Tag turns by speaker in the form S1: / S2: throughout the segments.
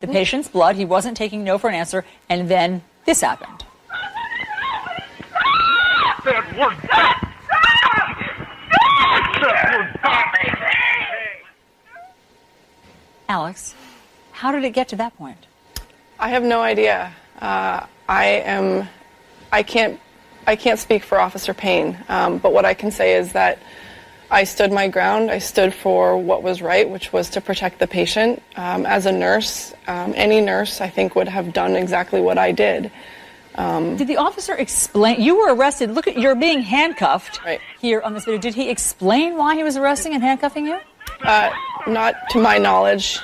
S1: the patient's blood. He wasn't taking no for an answer, and then this happened. Alex, how did it get to that point?
S2: I have no idea. I can't speak for Officer Payne, but what I can say is that I stood my ground. I stood for what was right, which was to protect the patient. As a nurse, any nurse, I think, would have done exactly what I did.
S1: Did the officer explain? You were arrested. Look, you're being handcuffed here on this video. Did he explain why he was arresting and handcuffing you?
S2: Not to my knowledge.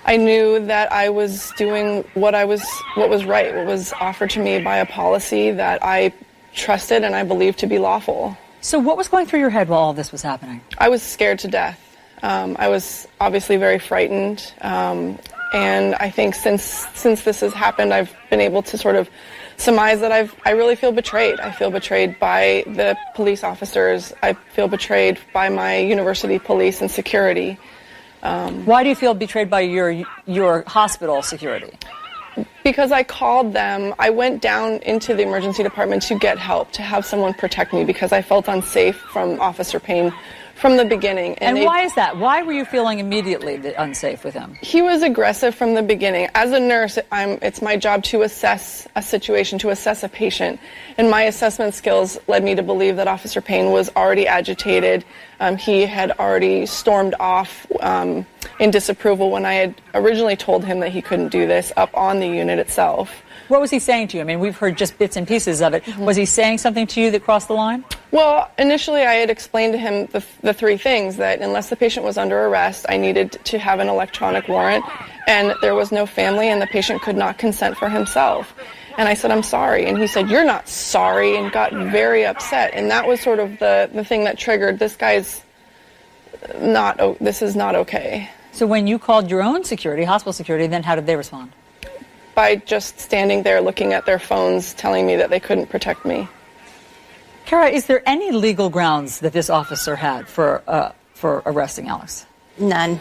S2: I knew that I was doing what was right, what was offered to me by a policy that I trusted and I believed to be lawful.
S1: So what was going through your head while all this was happening?
S2: I was scared to death. I was obviously very frightened. And I think since this has happened, I've been able to sort of surmise that I really feel betrayed. I feel betrayed by the police officers. I feel betrayed by my university police and security.
S1: Why do you feel betrayed by your hospital security?
S2: Because I called them. I went down into the emergency department to get help, to have someone protect me, because I felt unsafe from Officer Payne from the beginning.
S1: And why is that? Why were you feeling immediately unsafe with him?
S2: He was aggressive from the beginning. As a nurse, it's my job to assess a situation, to assess a patient. And my assessment skills led me to believe that Officer Payne was already agitated. He had already stormed off in disapproval when I had originally told him that he couldn't do this up on the unit itself.
S1: What was he saying to you? I mean, we've heard just bits and pieces of it. Was he saying something to you that crossed the line?
S2: Well, initially I had explained to him the three things: that unless the patient was under arrest, I needed to have an electronic warrant, and there was no family, and the patient could not consent for himself. And I said, I'm sorry. And he said, you're not sorry, and got very upset. And that was sort of the thing that triggered, this is not okay.
S1: So when you called your own security, hospital security, then how did they respond?
S2: By just standing there looking at their phones, telling me that they couldn't protect me.
S1: Kara, is there any legal grounds that this officer had for arresting Alex?
S3: None.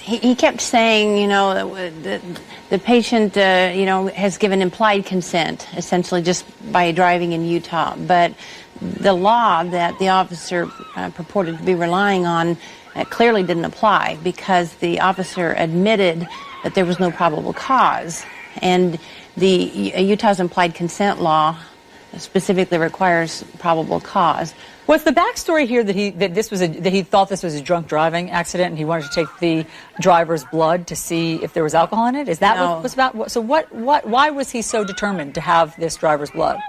S3: He kept saying, the patient, has given implied consent, essentially just by driving in Utah. But the law that the officer purported to be relying on clearly didn't apply, because the officer admitted that there was no probable cause. And Utah's implied consent law specifically requires probable cause.
S1: Was the backstory here that he thought this was a drunk driving accident and he wanted to take the driver's blood to see if there was alcohol in it? Is that what it was about? So why was he so determined to have this driver's blood?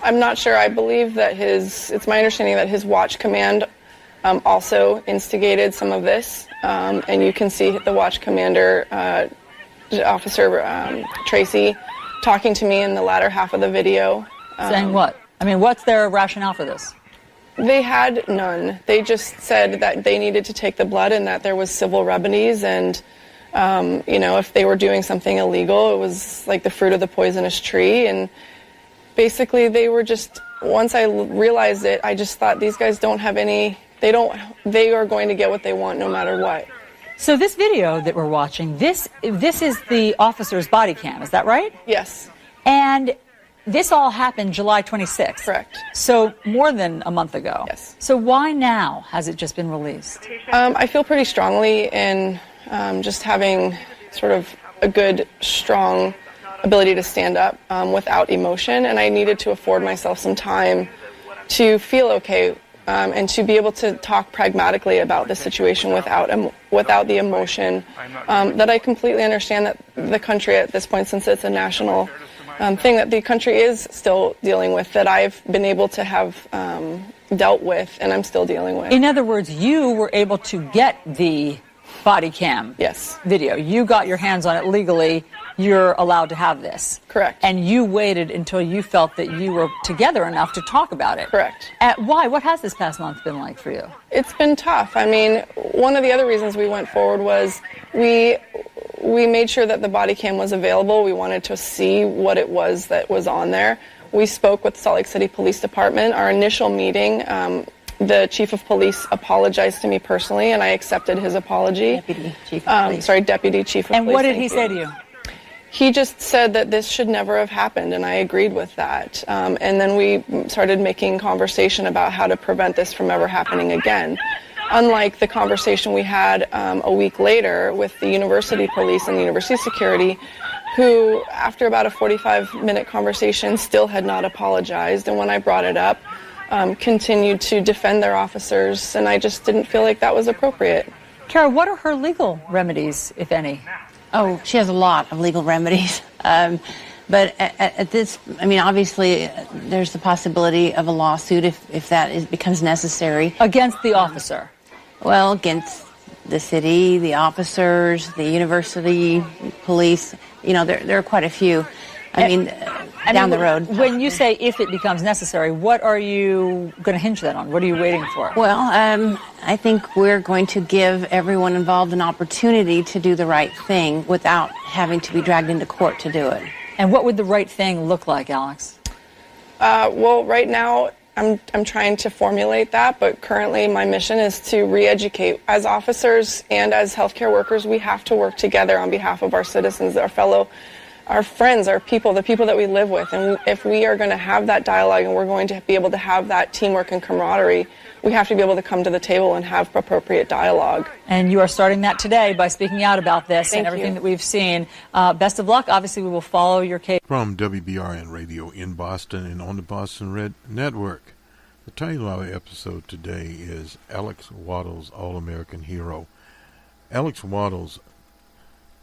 S2: I'm not sure. I believe that it's my understanding that his watch command also instigated some of this. And you can see the watch commander, Officer Tracy, talking to me in the latter half of the video.
S1: Saying what? I mean, what's their rationale for this?
S2: They had none. They just said that they needed to take the blood and that there was civil remedies, and if they were doing something illegal, it was like the fruit of the poisonous tree. And basically they were just, once I realized it, I just thought, these guys don't have any, they are going to get what they want no matter what.
S1: So this video that we're watching, this is the officer's body cam, is that right?
S2: Yes.
S1: And this all happened July 26th.
S2: Correct.
S1: So more than a month ago.
S2: Yes.
S1: So why now has it just been released?
S2: I feel pretty strongly in just having sort of a good, strong ability to stand up without emotion, and I needed to afford myself some time to feel okay and to be able to talk pragmatically about the situation without the emotion that I completely understand that the country at this point, since it's a national thing that the country is still dealing with, that I've been able to have dealt with and I'm still dealing with.
S1: In other words, you were able to get the body cam video. You got your hands on it legally. You're allowed to have this.
S2: Correct.
S1: And you waited until you felt that you were together enough to talk about it.
S2: Correct.
S1: Why? What has this past month been like for you?
S2: It's been tough. I mean, one of the other reasons we went forward was we made sure that the body cam was available. We wanted to see what it was that was on there. We spoke with the Salt Lake City Police Department. Our initial meeting, the chief of police apologized to me personally, and I accepted his apology.
S3: Deputy chief of police.
S2: Deputy chief of police.
S1: And what did he say to you?
S2: He just said that this should never have happened, and I agreed with that. And then we started making conversation about how to prevent this from ever happening again. Unlike the conversation we had a week later with the university police and the university security, who, after about a 45-minute conversation, still had not apologized. And when I brought it up, continued to defend their officers, and I just didn't feel like that was appropriate.
S1: Kara, what are her legal remedies, if any?
S3: Oh, she has a lot of legal remedies. But at this, I mean, obviously, there's the possibility of a lawsuit if that becomes necessary.
S1: Against the officer?
S3: Well, against the city, the officers, the university, police. You know, there are quite a few. Down the road.
S1: When you say if it becomes necessary, what are you going to hinge that on? What are you waiting for?
S3: Well, I think we're going to give everyone involved an opportunity to do the right thing without having to be dragged into court to do it.
S1: And what would the right thing look like, Alex?
S2: Well, right now, I'm trying to formulate that, but currently my mission is to re-educate. As officers and as healthcare workers, we have to work together on behalf of our citizens, our friends, our people, the people that we live with. And if we are going to have that dialogue and we're going to be able to have that teamwork and camaraderie, we have to be able to come to the table and have appropriate dialogue.
S1: And you are starting that today by speaking out about this
S2: Thank
S1: and everything
S2: you.
S1: that we've seen. Best of luck. Obviously, we will follow your case.
S4: From WBRN Radio in Boston and on the Boston Red Network, the title of our episode today is Alex Wubbels, All-American Hero. Alex Wubbels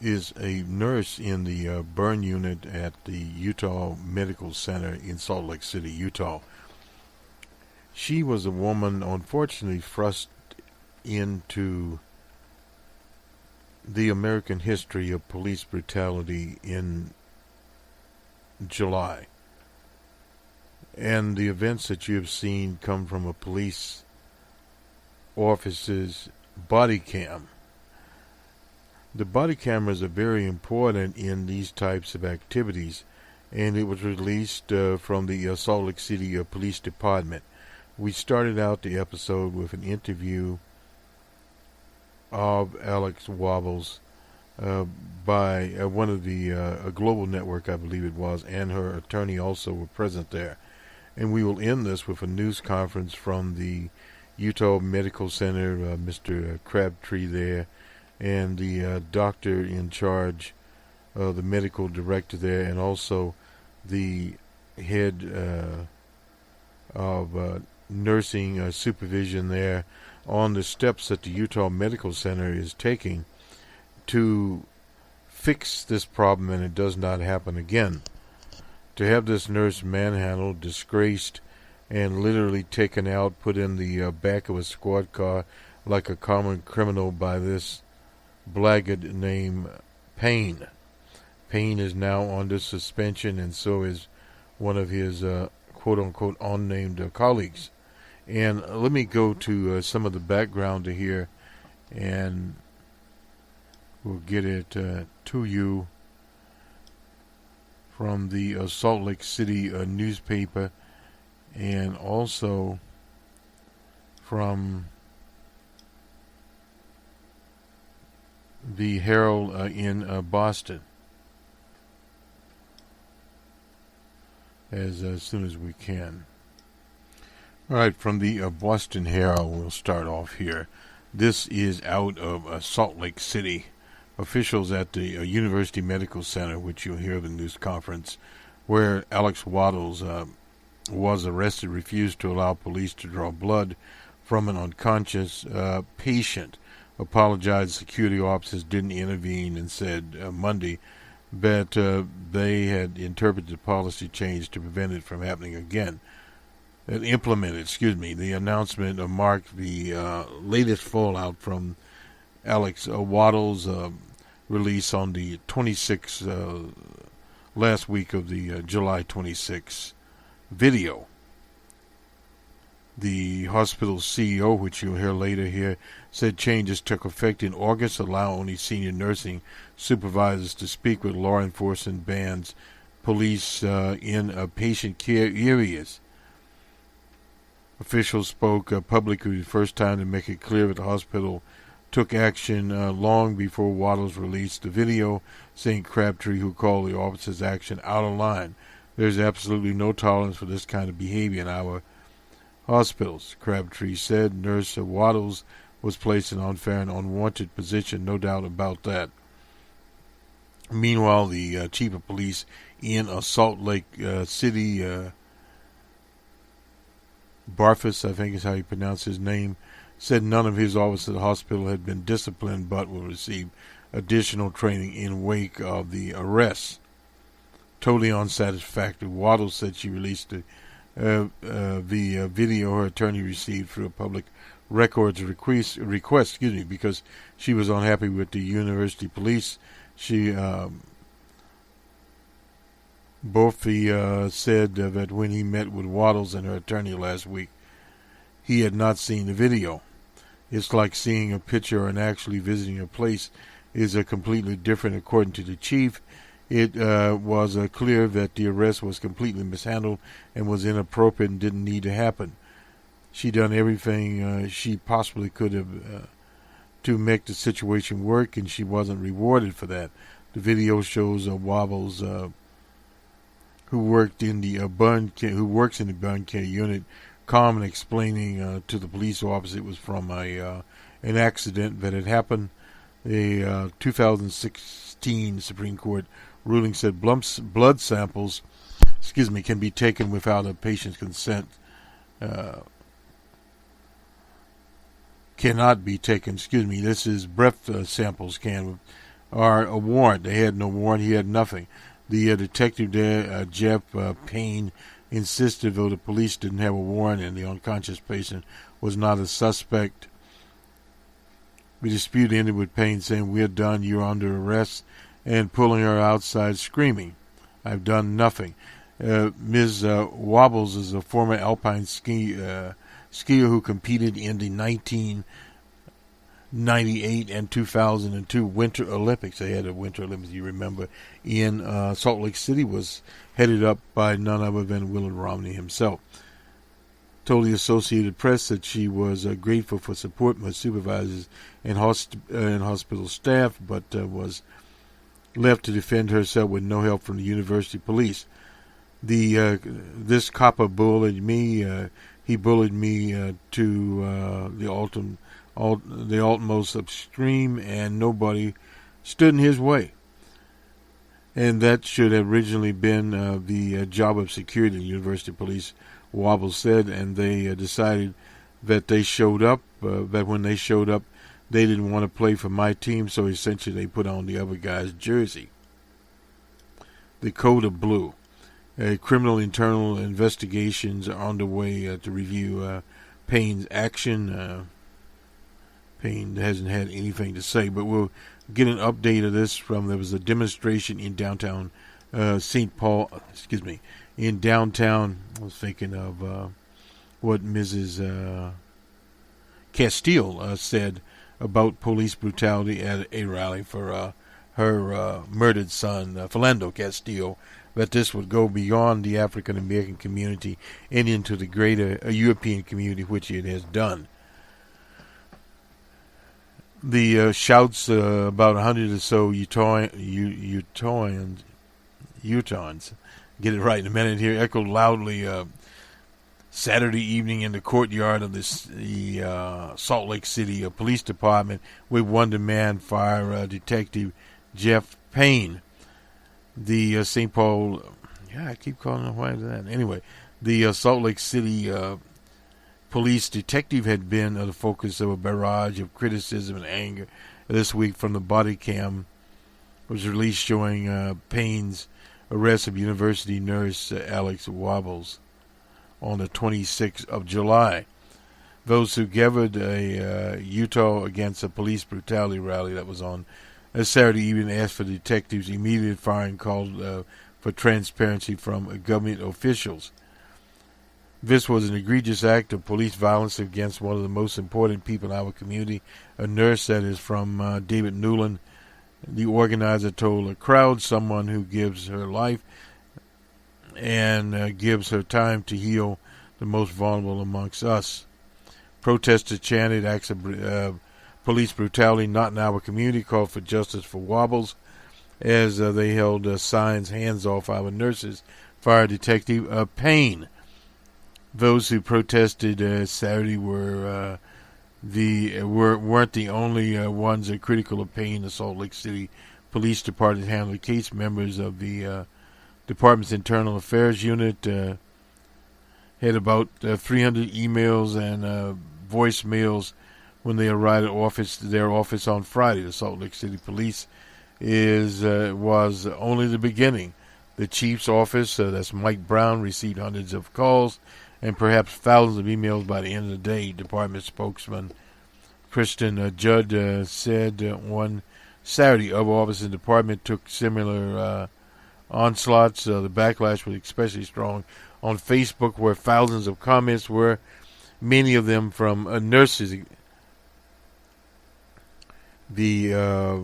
S4: is a nurse in the burn unit at the Utah Medical Center in Salt Lake City, Utah. She was a woman, unfortunately, thrust into the American history of police brutality in July. And the events that you have seen come from a police officer's body cam. The body cameras are very important in these types of activities, and it was released from the Salt Lake City Police Department. We started out the episode with an interview of Alex Wubbels by one of the a global network, I believe it was, and her attorney also were present there. And we will end this with a news conference from the Utah Medical Center, Mr. Crabtree there, and the doctor in charge, the medical director there, and also the head of nursing supervision there on the steps that the Utah Medical Center is taking to fix this problem and it does not happen again. To have this nurse manhandled, disgraced, and literally taken out, put in the back of a squad car like a common criminal by this blackguard named Payne. Payne is now under suspension, and so is one of his quote-unquote unnamed colleagues. And let me go to some of the background to here, and we'll get it to you from the Salt Lake City newspaper, and also from the Herald in Boston, as soon as we can. All right, from the Boston Herald, we'll start off here. This is out of Salt Lake City. Officials at the University Medical Center, which you'll hear the news conference, where Alex Wubbels was arrested, refused to allow police to draw blood from an unconscious patient. Apologized. Security officers didn't intervene and said Monday that they had interpreted the policy change to prevent it from happening again. The announcement marked the latest fallout from Alex Wubbels' release on the 26th, last week of the July 26th video. The hospital's CEO, which you'll hear later here, said changes took effect in August, allow only senior nursing supervisors to speak with law enforcement bands, police in patient care areas. Officials spoke publicly the first time to make it clear that the hospital took action long before Wubbels released the video, saying Crabtree, who called the officer's action out of line. There's absolutely no tolerance for this kind of behavior in our hospitals, Crabtree said. Nurse Wubbels was placed in an unfair and unwanted position, no doubt about that. Meanwhile, the chief of police in Salt Lake City, Barfus, I think is how you pronounce his name, said none of his officers at the hospital had been disciplined but will receive additional training in wake of the arrest. Totally unsatisfactory. Wubbels said she released the video her attorney received through a public records request, because she was unhappy with the university police. She Borfi said that when he met with Wubbels and her attorney last week, he had not seen the video. It's like seeing a picture and actually visiting a place is completely different, according to the chief. It was clear that the arrest was completely mishandled and was inappropriate and didn't need to happen. She done everything she possibly could have to make the situation work, and she wasn't rewarded for that. The video shows Wubbels, who works in the burn care unit, calm and explaining to the police officer it was from an accident that had happened. The 2016 Supreme Court ruling said blood samples, can be taken without a patient's consent. Cannot be taken. This is breath samples are a warrant. They had no warrant. He had nothing. The detective there, Jeff Payne, insisted though the police didn't have a warrant and the unconscious patient was not a suspect. The dispute ended with Payne saying, "We're done. You're under arrest," and pulling her outside screaming, "I've done nothing." Ms. Wubbels is a former alpine skier who competed in the 1998 and 2002 Winter Olympics. They had a Winter Olympics, you remember, in Salt Lake City, was headed up by none other than Willard Romney himself. Told the Associated Press that she was grateful for support from her supervisors and hospital staff, but was left to defend herself with no help from the university police. This copper bullied me. He bullied me to the utmost extreme, and nobody stood in his way. And that should have originally been the job of security, the university police, Wubbels said, and they decided that they showed up, that when they showed up, they didn't want to play for my team, so essentially they put on the other guy's jersey. The code of blue. Criminal internal investigations are underway to review Payne's action. Payne hasn't had anything to say, but we'll get an update of this there was a demonstration in downtown St. Paul, in downtown. I was thinking of what Mrs. Castile said about police brutality at a rally for her murdered son, Philando Castile, that this would go beyond the African American community and into the greater European community, which it has done. The shouts, about 100 or so Utahns, get it right in a minute here, echoed loudly Saturday evening in the courtyard of the Salt Lake City Police Department with one-man fire detective Jeff Payne. The St. Paul, I keep calling it, why is that? Anyway, the Salt Lake City police detective had been the focus of a barrage of criticism and anger this week from the body cam was released showing Payne's arrest of university nurse Alex Wubbels on the 26th of July. Those who gathered a Utah Against Police Brutality rally that was on Saturday evening asked for detectives' immediate firing, called for transparency from government officials. This was an egregious act of police violence against one of the most important people in our community, a nurse, that is from David Newlin. The organizer told a crowd, someone who gives her life and gives her time to heal the most vulnerable amongst us. Protesters chanted acts of police brutality not in our community, called for justice for Wubbels, as they held signs, hands off our nurses, fire detective Payne. Those who protested Saturday weren't the only ones critical of Payne. The Salt Lake City Police Department handled the case. Members of the department's internal affairs unit had about 300 emails and voicemails when they arrived at their office on Friday. The Salt Lake City Police was only the beginning. The chief's office, that's Mike Brown, received hundreds of calls and perhaps thousands of emails by the end of the day. Department spokesman Kristen Judd said on Saturday other offices in the department took similar onslaughts. The backlash was especially strong on Facebook, where thousands of comments were, many of them from nurses. The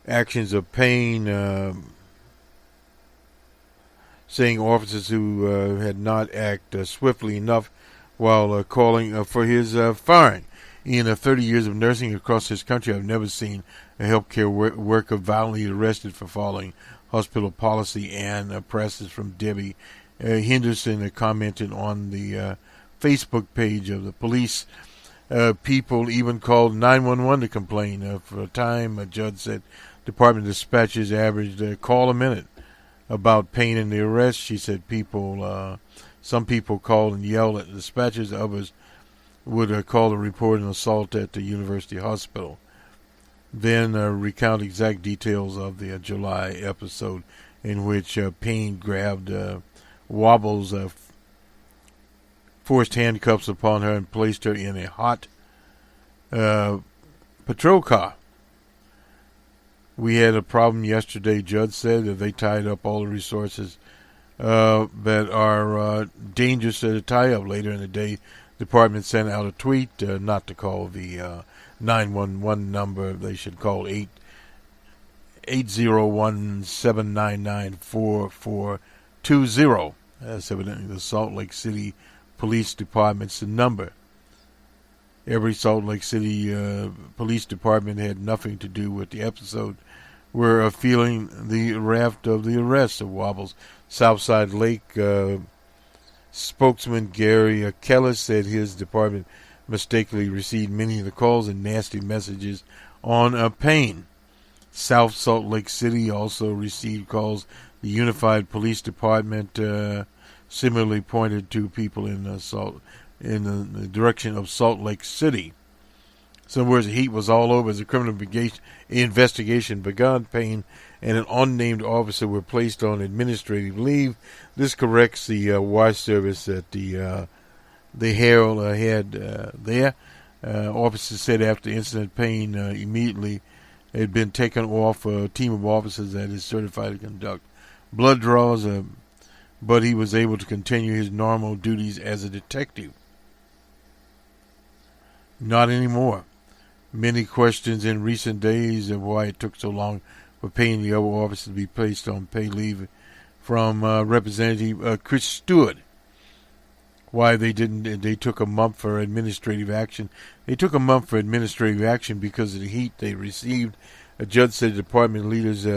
S4: actions of Payne, saying officers who had not acted swiftly enough while calling for his firing. In 30 years of nursing across this country, I've never seen a healthcare worker violently arrested for following hospital policy. And presses from Debbie Henderson commented on the Facebook page of the police. People even called 911 to complain. For a time, Judd said department dispatchers averaged a call a minute about Payne and the arrest. She said some people called and yelled at dispatchers. Others would call to report an assault at the University Hospital. Then recount exact details of the July episode in which Payne grabbed Wubbels, forced handcuffs upon her, and placed her in a hot patrol car. We had a problem yesterday, Judd said, that they tied up all the resources that are dangerous to tie up. Later in the day, the department sent out a tweet not to call the 911 number. They should call 801-799-4420. That's evidently the Salt Lake City Police Department's number. Every Salt Lake City Police Department had nothing to do with the episode. We're feeling the raft of the arrest of Wubbels. Southside Lake spokesman Gary Keller said his department mistakenly received many of the calls and nasty messages on Payne. South Salt Lake City also received calls. The Unified Police Department similarly pointed to people in the direction of Salt Lake City. Some words, the heat was all over as a criminal investigation begun. Payne and an unnamed officer were placed on administrative leave. This corrects the wire service that the Herald had there. Officers said after the incident, Payne immediately had been taken off a team of officers that is certified to conduct blood draws, but he was able to continue his normal duties as a detective. Not anymore. Many questions in recent days of why it took so long for Payne and the other officers to be placed on paid leave from Representative Chris Stewart. Why they took a month for administrative action. They took a month for administrative action because of the heat they received. A judge said department leaders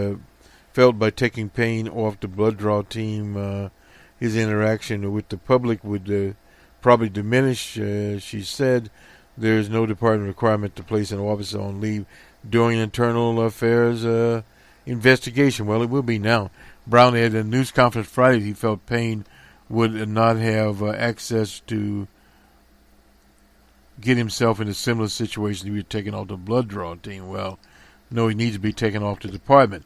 S4: felt by taking Payne off the blood draw team, his interaction with the public would probably diminish. She said there is no department requirement to place an officer on leave during internal affairs investigation. Well, it will be now. Brown had a news conference Friday. He felt Payne would not have access to get himself in a similar situation to be taken off the blood draw team. Well, no, he needs to be taken off the department.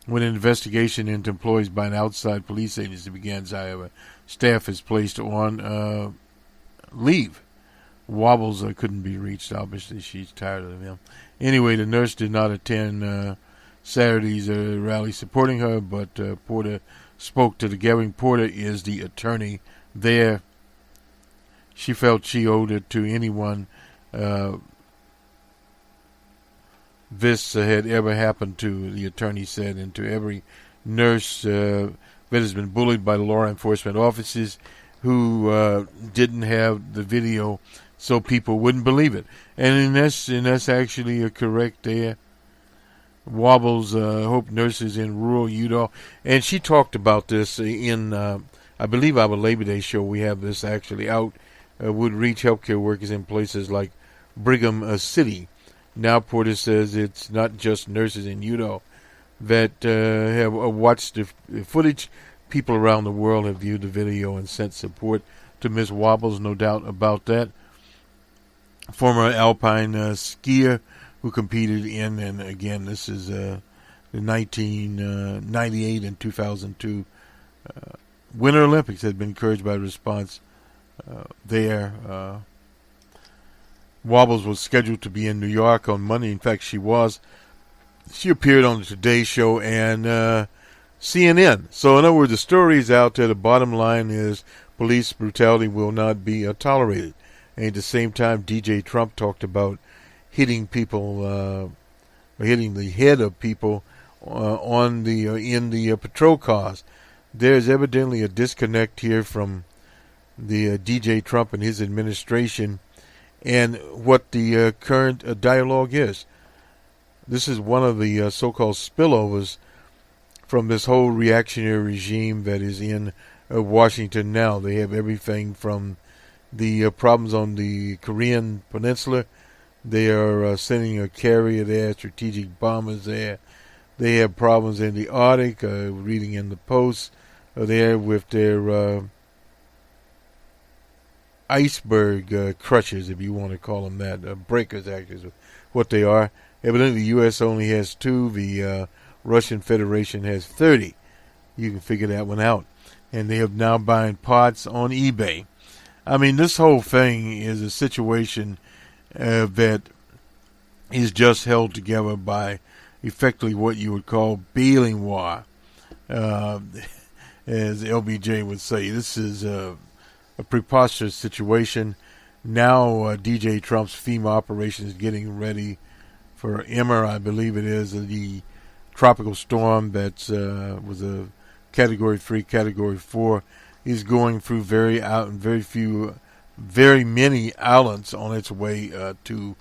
S4: When an investigation into employees by an outside police agency begins, however, staff is placed on leave. Wubbels couldn't be reached. Obviously, she's tired of him. Anyway, the nurse did not attend Saturday's rally supporting her, but Porter spoke to the gathering. Porter is the attorney there. She felt she owed it to anyone this had ever happened to, the attorney said, and to every nurse that has been bullied by law enforcement officers. who didn't have the video so people wouldn't believe it. And that's actually correct there. Wubbels, Hope Nurses in Rural Utah. And she talked about this in, I believe, our Labor Day show. We have this actually out. Would reach healthcare workers in places like Brigham City. Now Porter says it's not just nurses in Utah that have watched the footage. People around the world have viewed the video and sent support to Ms. Wubbels, no doubt about that. Former alpine skier who competed in, and again, this is the 1998 and 2002 Winter Olympics, had been encouraged by the response there. Wubbels was scheduled to be in New York on Monday. In fact, she was. She appeared on the Today Show and CNN. So, in other words, the story is out there. The bottom line is police brutality will not be tolerated. And at the same time, DJ Trump talked about hitting people, hitting the head of people in the patrol cars. There's evidently a disconnect here from the DJ Trump and his administration and what the current dialogue is. This is one of the so-called spillovers from this whole reactionary regime that is in Washington now. They have everything from the problems on the Korean Peninsula. They are sending a carrier there, strategic bombers there. They have problems in the Arctic, reading in the Post, there with their iceberg crushers, if you want to call them that. Breakers, actually, is what they are. Evidently, the U.S. only has 2. The Russian Federation has 30. You can figure that one out. And they have now buying parts on eBay. I mean, this whole thing is a situation that is just held together by effectively what you would call bailing wire, as LBJ would say. This is a preposterous situation. Now DJ Trump's FEMA operation is getting ready for Emma, I believe it is, the tropical storm that was a Category 3, Category 4, is going through very many islands on its way to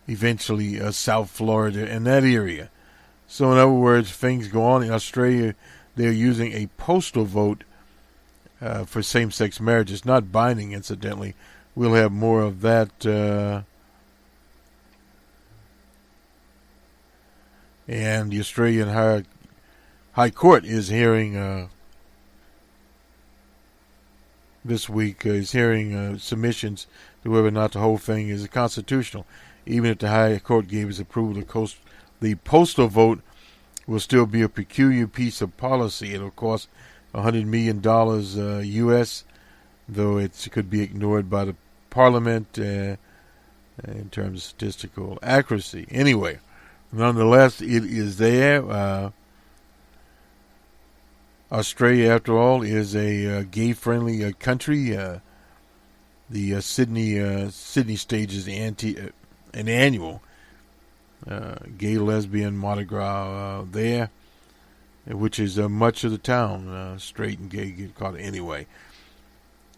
S4: eventually South Florida and that area. So in other words, things go on. In Australia, they're using a postal vote for same-sex marriage. It's not binding, incidentally. We'll have more of that. And the Australian High Court is hearing this week is hearing submissions to whether or not the whole thing is constitutional. Even if the High Court gave its approval, the postal vote will still be a peculiar piece of policy. It'll cost $100 million U.S., though it could be ignored by the Parliament in terms of statistical accuracy. Anyway, nonetheless, it is there. Australia, after all, is a gay-friendly country. The Sydney stages an annual gay, lesbian Mardi Gras there, which is much of the town, straight and gay, get caught anyway.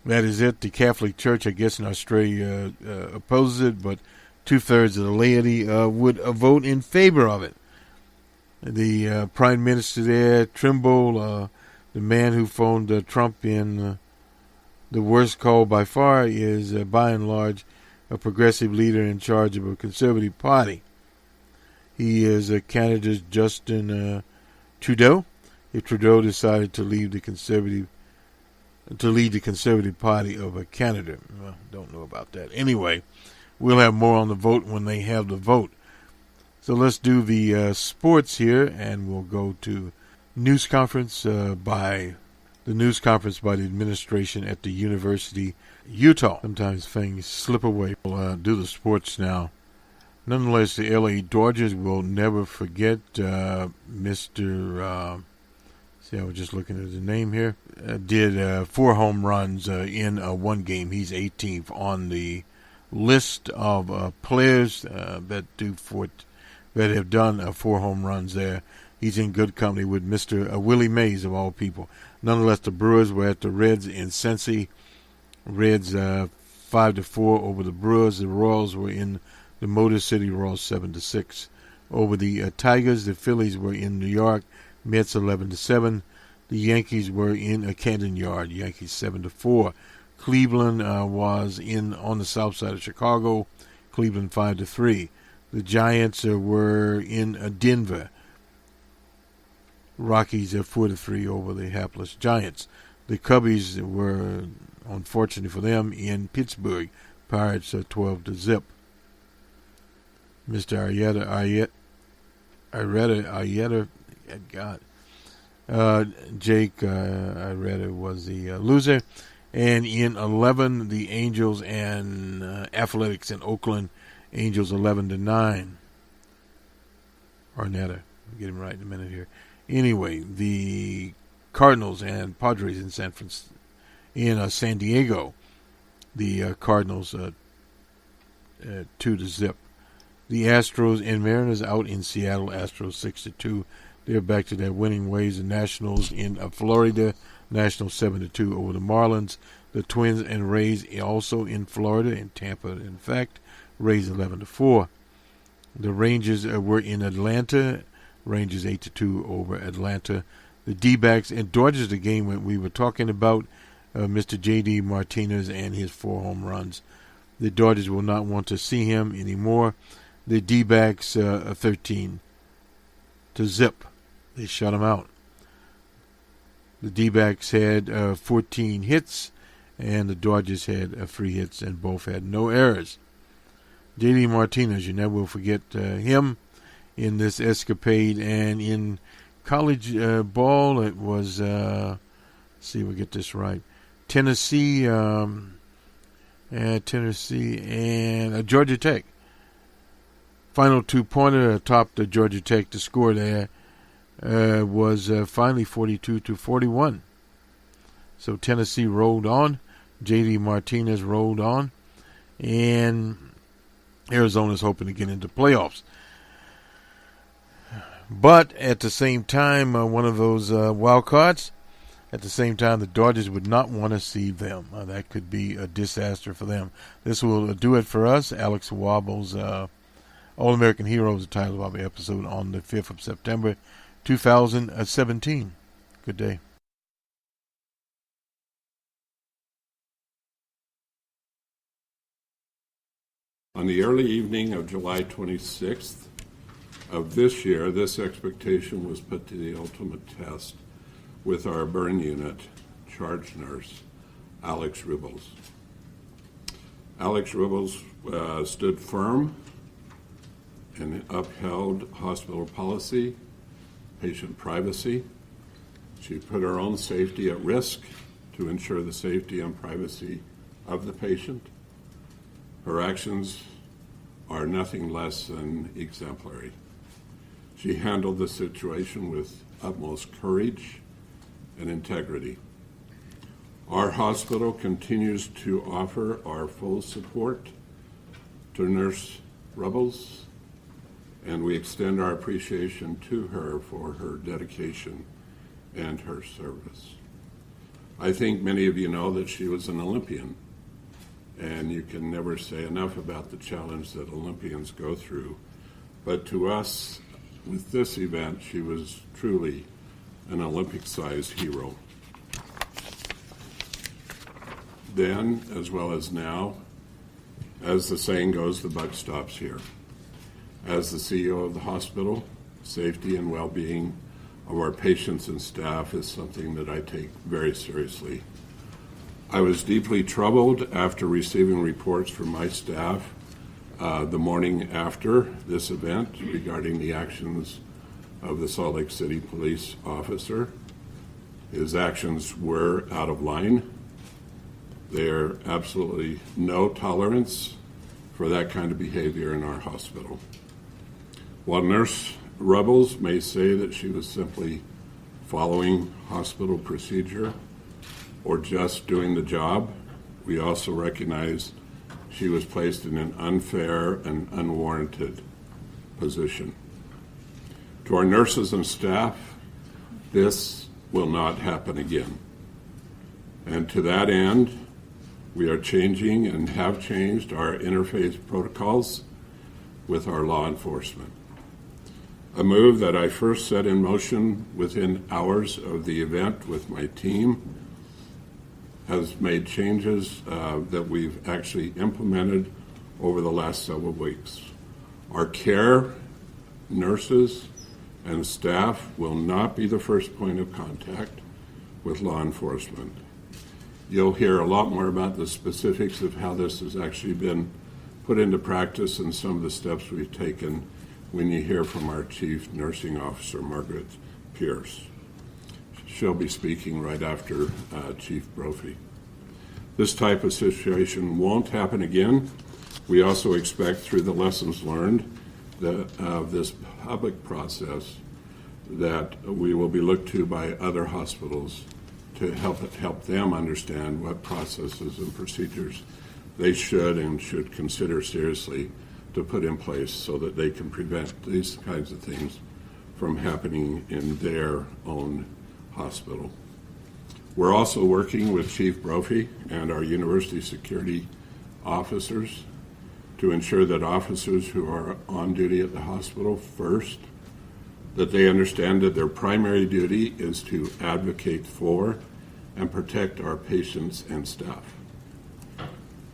S4: That is it. The Catholic Church, I guess, in Australia opposes it, but 2/3 of the laity would vote in favor of it. The Prime Minister there, Trimble, the man who phoned Trump in the worst call by far, is by and large a progressive leader in charge of a conservative party. He is a candidate, Justin Trudeau. If Trudeau decided to lead the Conservative Party of Canada, well, don't know about that. Anyway, we'll have more on the vote when they have the vote. So let's do the sports here, and we'll go to news conference by the administration at the University Utah. Sometimes things slip away. We'll do the sports now. Nonetheless, the LA Dodgers will never forget Mr. See, I was just looking at the name here. Did 4 home runs in one game. He's 18th on the list of players that have done 4 home runs there. he's in good company with Mr. Willie Mays, of all people. Nonetheless, the Brewers were at the Reds in Cincy. Reds 5-4 over the Brewers. The Royals were in the Motor City. Royals 7-6 over the Tigers. The Phillies were in New York. Mets 11-7. The Yankees were in Camden Yard. Yankees 7-4. Cleveland was on the south side of Chicago. Cleveland 5-3. The Giants were in Denver. Rockies 4-3 over the hapless Giants. The Cubbies were, unfortunately for them, in Pittsburgh. Pirates 12-0. Mr. Arrieta, God. Jake Arrieta was the loser. And in 11, the Angels and Athletics in Oakland. Angels 11-9. Arnetta. I'll get him right in a minute here. Anyway, the Cardinals and Padres in San Diego. The Cardinals 2-0. The Astros and Mariners out in Seattle. Astros 6-2. They're back to their winning ways. The Nationals in Florida. Nationals 7-2 over the Marlins. The Twins and Rays also in Florida, in Tampa, in fact. Rays 11-4. The Rangers were in Atlanta. Rangers 8-2 over Atlanta. The D-backs and Dodgers, the game when we were talking about Mr. J.D. Martinez and his 4 home runs. The Dodgers will not want to see him anymore. The D-backs 13-0. They shut him out. The D-backs had 14 hits, and the Dodgers had 3 hits, and both had no errors. J.D. Martinez, you never will forget him in this escapade. And in college ball, it was, let's see if we get this right, Tennessee and Georgia Tech. Final 2-pointer topped Georgia Tech. The score there was finally 42-41. So Tennessee rolled on. J.D. Martinez rolled on. And Arizona's hoping to get into playoffs. But at the same time, one of those wild cards, at the same time, the Dodgers would not want to see them. That could be a disaster for them. This will do it for us. Alex Wubbels, All-American Hero is the title of our episode on the 5th of September, 2017. Good day.
S5: On the early evening of July 26th of this year, this expectation was put to the ultimate test with our burn unit charge nurse, Alex Wubbels. Alex Wubbels stood firm and upheld hospital policy, patient privacy. She put her own safety at risk to ensure the safety and privacy of the patient. Her actions are nothing less than exemplary. She handled the situation with utmost courage and integrity. Our hospital continues to offer our full support to Nurse Wubbels, and we extend our appreciation to her for her dedication and her service. I think many of you know that she was an Olympian, and you can never say enough about the challenge that Olympians go through. But to us, with this event, she was truly an Olympic-sized hero. Then, as well as now, as the saying goes, the buck stops here. As the CEO of the hospital, safety and well-being of our patients and staff is something that I take very seriously. I was deeply troubled after receiving reports from my staff the morning after this event regarding the actions of the Salt Lake City police officer. His actions were out of line. There absolutely no tolerance for that kind of behavior in our hospital. While Nurse Wubbels may say that she was simply following hospital procedure or just doing the job, we also recognize she was placed in an unfair and unwarranted position. To our nurses and staff, this will not happen again. And to that end, we are changing and have changed our interface protocols with our law enforcement. A move that I first set in motion within hours of the event with my team has made changes that we've actually implemented over the last several weeks. Our care, nurses, and staff will not be the first point of contact with law enforcement. You'll hear a lot more about the specifics of how this has actually been put into practice and some of the steps we've taken when you hear from our Chief Nursing Officer, Margaret Pierce. She'll be speaking right after Chief Brophy. This type of situation won't happen again. We also expect through the lessons learned of this public process that we will be looked to by other hospitals to help them understand what processes and procedures they should consider seriously to put in place so that they can prevent these kinds of things from happening in their own hospital. We're also working with Chief Brophy and our university security officers to ensure that officers who are on duty at the hospital first, that they understand that their primary duty is to advocate for and protect our patients and staff.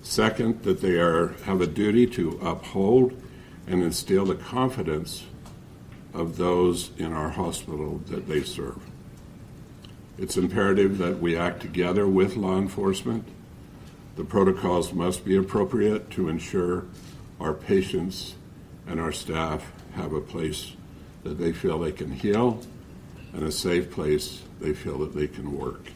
S5: Second, that they have a duty to uphold and instill the confidence of those in our hospital that they serve. It's imperative that we act together with law enforcement. The protocols must be appropriate to ensure our patients and our staff have a place that they feel they can heal and a safe place they feel that they can work.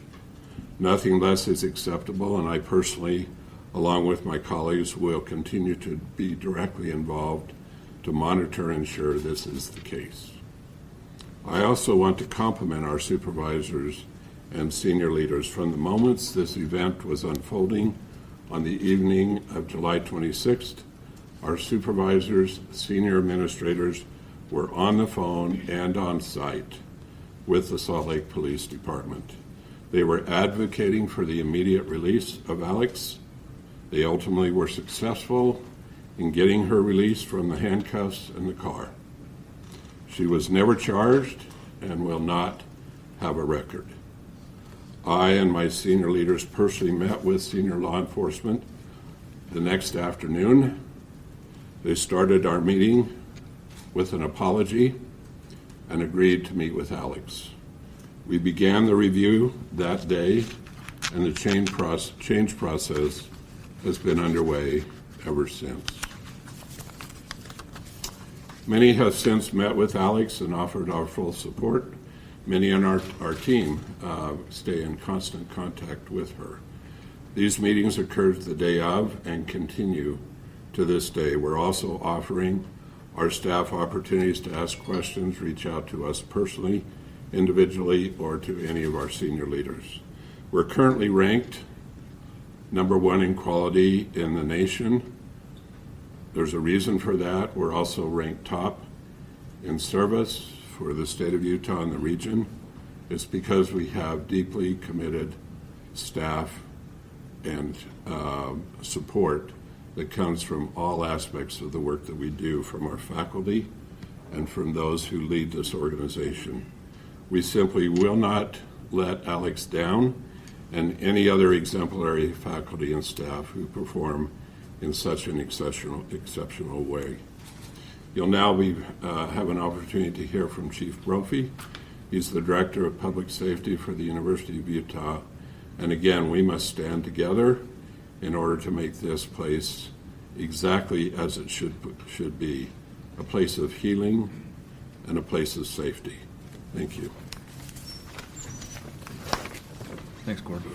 S5: Nothing less is acceptable, and I personally, along with my colleagues, will continue to be directly involved to monitor and ensure this is the case. I also want to compliment our supervisors and senior leaders. From the moments this event was unfolding on the evening of July 26th, our supervisors, senior administrators were on the phone and on site with the Salt Lake Police Department. They were advocating for the immediate release of Alex. They ultimately were successful in getting her released from the handcuffs in the car. She was never charged and will not have a record. I and my senior leaders personally met with senior law enforcement the next afternoon. They started our meeting with an apology and agreed to meet with Alex. We began the review that day, and the change process has been underway ever since. Many have since met with Alex and offered our full support. Many on our team stay in constant contact with her. These meetings occurred the day of and continue to this day. We're also offering our staff opportunities to ask questions, reach out to us personally, individually, or to any of our senior leaders. We're currently ranked #1 in quality in the nation. There's a reason for that. We're also ranked top in service for the state of Utah and the region. It's because we have deeply committed staff and support that comes from all aspects of the work that we do, from our faculty and from those who lead this organization. We simply will not let Alex down and any other exemplary faculty and staff who perform in such an exceptional way. You'll now have an opportunity to hear from Chief Brophy. He's the Director of Public Safety for the University of Utah. And again, we must stand together in order to make this place exactly as it should be, a place of healing and a place of safety. Thank you.
S6: Thanks, Gordon.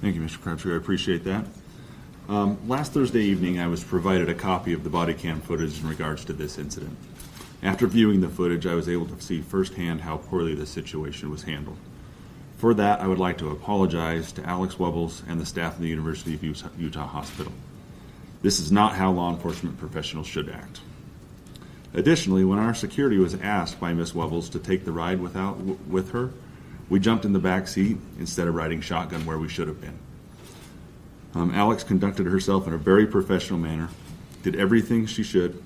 S6: Thank you, Mr. Crabtree. I appreciate that. Last Thursday evening, I was provided a copy of the body cam footage in regards to this incident. After viewing the footage, I was able to see firsthand how poorly the situation was handled. For that, I would like to apologize to Alex Wubbels and the staff of the University of Utah Hospital. This is not how law enforcement professionals should act. Additionally, when our security was asked by Ms. Wubbels to take the ride with her, we jumped in the back seat instead of riding shotgun where we should have been. Alex conducted herself in a very professional manner, did everything she should,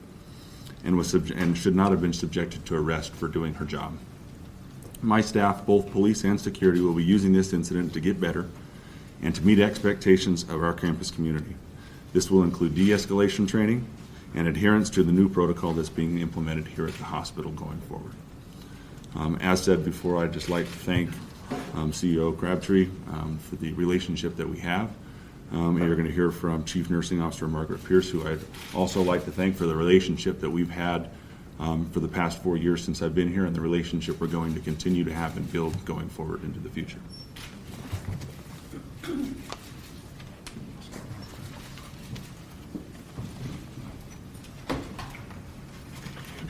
S6: and should not have been subjected to arrest for doing her job. My staff, both police and security, will be using this incident to get better and to meet expectations of our campus community. This will include de-escalation training and adherence to the new protocol that's being implemented here at the hospital going forward. As said before, I'd just like to thank CEO Crabtree for the relationship that we have. And you're going to hear from Chief Nursing Officer Margaret Pierce, who I'd also like to thank for the relationship that we've had for the past 4 years since I've been here, and the relationship we're going to continue to have and build going forward into the future.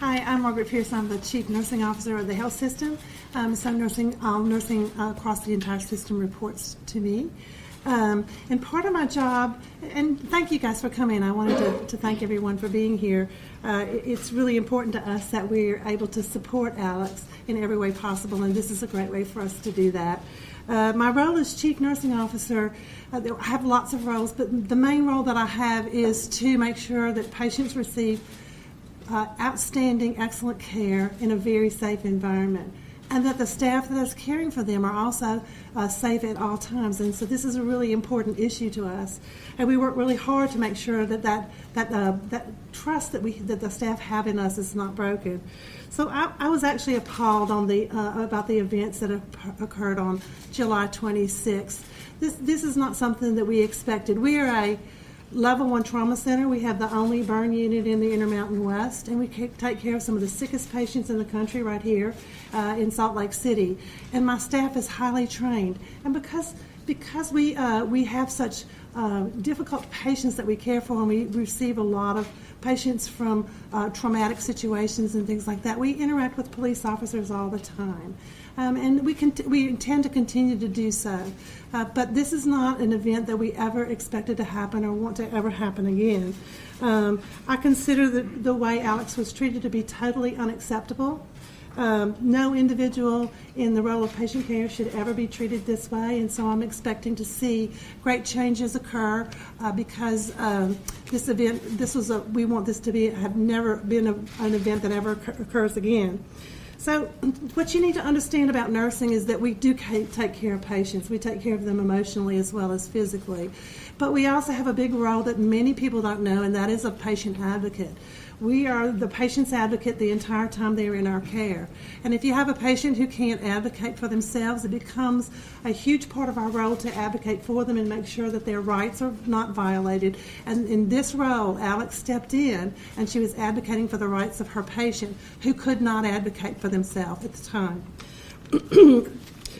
S7: Hi, I'm Margaret Pierce. I'm the Chief Nursing Officer of the health system. So nursing across the entire system reports to me. And part of my job, and thank you guys for coming. I wanted to thank everyone for being here. It's really important to us that we're able to support Alex in every way possible, and this is a great way for us to do that. My role as Chief Nursing Officer, I have lots of roles, but the main role that I have is to make sure that patients receive outstanding, excellent care in a very safe environment, and that the staff that is caring for them are also safe at all times. And so this is a really important issue to us, and we work really hard to make sure that trust that the staff have in us is not broken. So I was actually appalled about the events that occurred on July 26th. This is not something that we expected. We are a Level 1 trauma center. We have the only burn unit in the Intermountain West, and we take care of some of the sickest patients in the country right here in Salt Lake City. And my staff is highly trained. And because we have such difficult patients that we care for, and we receive a lot of patients from traumatic situations and things like that, we interact with police officers all the time. And we intend to continue to do so. But this is not an event that we ever expected to happen or want to ever happen again. I consider the way Alex was treated to be totally unacceptable. No individual in the role of patient care should ever be treated this way, and so I'm expecting to see great changes occur because this event, we want this to have never been an event that ever occurs again. So what you need to understand about nursing is that we do take care of patients. We take care of them emotionally as well as physically. But we also have a big role that many people don't know, and that is a patient advocate. We are the patient's advocate the entire time they're in our care. And if you have a patient who can't advocate for themselves, it becomes a huge part of our role to advocate for them and make sure that their rights are not violated. And in this role, Alex stepped in, and she was advocating for the rights of her patient who could not advocate for themselves at the time.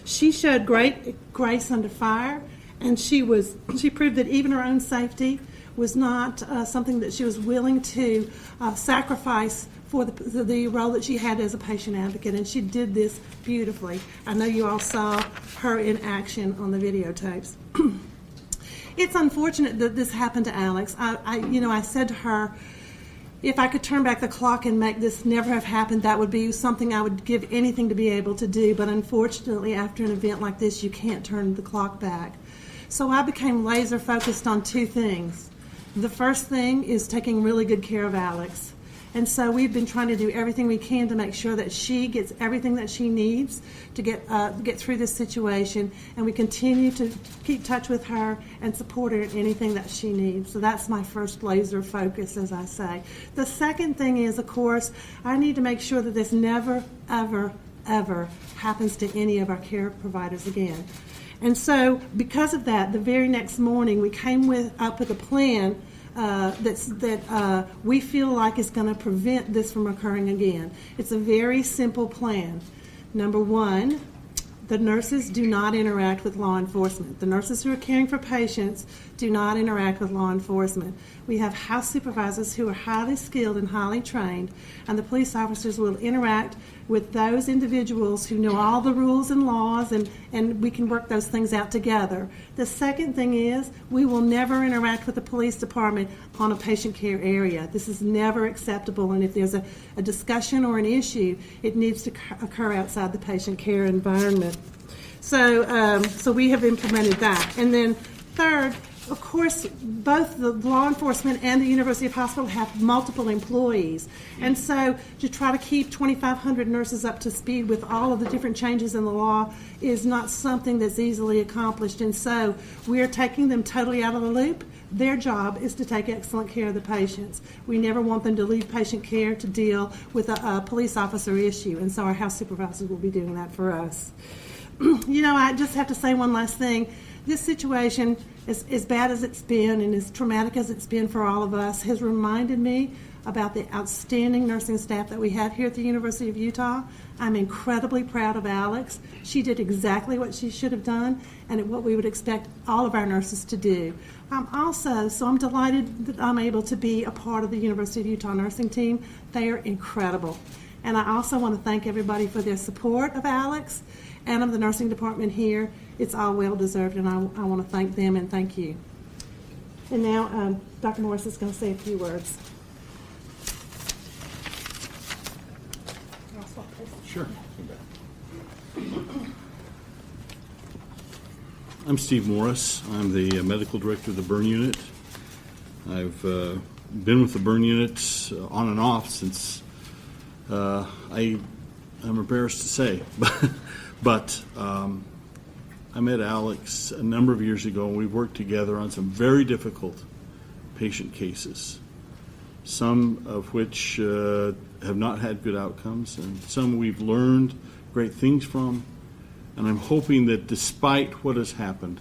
S7: She showed great grace under fire, and she proved that even her own safety was not something that she was willing to sacrifice for the role that she had as a patient advocate, and she did this beautifully. I know you all saw her in action on the videotapes. It's unfortunate that this happened to Alex. I said to her, if I could turn back the clock and make this never have happened, that would be something I would give anything to be able to do. But unfortunately, after an event like this, you can't turn the clock back. So I became laser focused on two things. The first thing is taking really good care of Alex. And so we've been trying to do everything we can to make sure that she gets everything that she needs to get through this situation, and we continue to keep touch with her and support her in anything that she needs. So that's my first laser focus, as I say. The second thing is, of course, I need to make sure that this never, ever, ever happens to any of our care providers again. And so because of that, the very next morning we came up with a plan that we feel like is going to prevent this from occurring again. It's a very simple plan. Number one, the nurses do not interact with law enforcement. The nurses who are caring for patients do not interact with law enforcement. We have house supervisors who are highly skilled and highly trained, and the police officers will interact with those individuals who know all the rules and laws, and we can work those things out together. The second thing is we will never interact with the police department on a patient care area. This is never acceptable, and if there's a discussion or an issue, it needs to occur outside the patient care environment. So we have implemented that. And then third, of course, both the law enforcement and the University of Hospital have multiple employees. And so to try to keep 2,500 nurses up to speed with all of the different changes in the law is not something that's easily accomplished. And so we are taking them totally out of the loop. Their job is to take excellent care of the patients. We never want them to leave patient care to deal with a police officer issue. And so our house supervisors will be doing that for us. You know, I just have to say one last thing. This situation, as bad as it's been and as traumatic as it's been for all of us, has reminded me about the outstanding nursing staff that we have here at the University of Utah. I'm incredibly proud of Alex. She did exactly what she should have done and what we would expect all of our nurses to do. I'm delighted that I'm able to be a part of the University of Utah nursing team. They are incredible. And I also want to thank everybody for their support of Alex and of the nursing department here. It's all well deserved, and I want to thank them and thank you. And now Dr. Morris is going to say a few words.
S8: Sure. I'm Steve Morris. I'm the medical director of the burn unit. I've been with the burn unit on and off since I'm embarrassed to say, but I met Alex a number of years ago, and we've worked together on some very difficult patient cases, some of which have not had good outcomes, and some we've learned great things from. And I'm hoping that despite what has happened,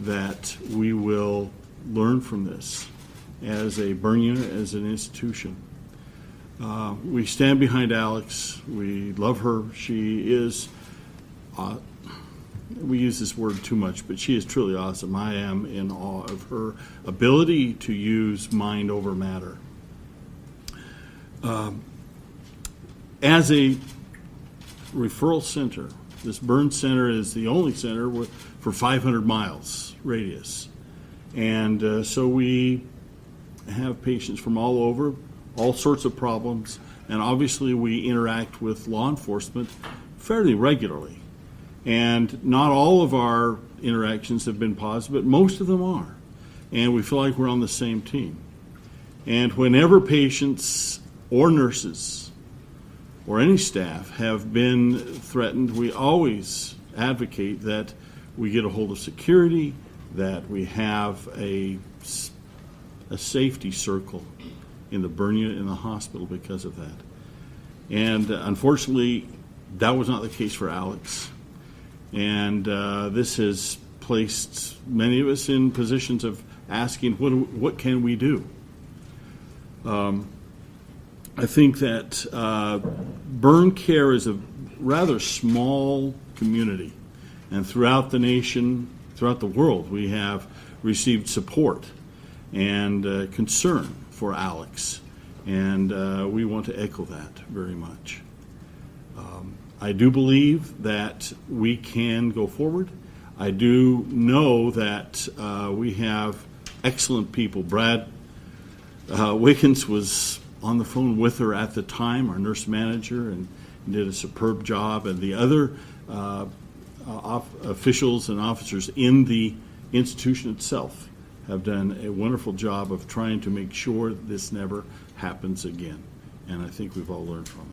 S8: that we will learn from this as a burn unit, as an institution. We stand behind Alex. We love her. She is, we use this word too much, but she is truly awesome. I am in awe of her ability to use mind over matter. As a referral center, this burn center is the only center for 500 miles radius. And so we have patients from all over, all sorts of problems, and obviously we interact with law enforcement fairly regularly. And not all of our interactions have been positive, but most of them are. And we feel like we're on the same team. And whenever patients or nurses or any staff have been threatened, we always advocate that we get a hold of security, that we have a safety circle in the burn unit in the hospital because of that. And unfortunately, that was not the case for Alex. And this has placed many of us in positions of asking, what can we do? I think that burn care is a rather small community, and throughout the nation, throughout the world, we have received support and concern for Alex, and we want to echo that very much. I do believe that we can go forward. I do know that we have excellent people. Brad Wickens was on the phone with her at the time, our nurse manager, and did a superb job. And the other officials and officers in the institution itself have done a wonderful job of trying to make sure this never happens again. And I think we've all learned from it.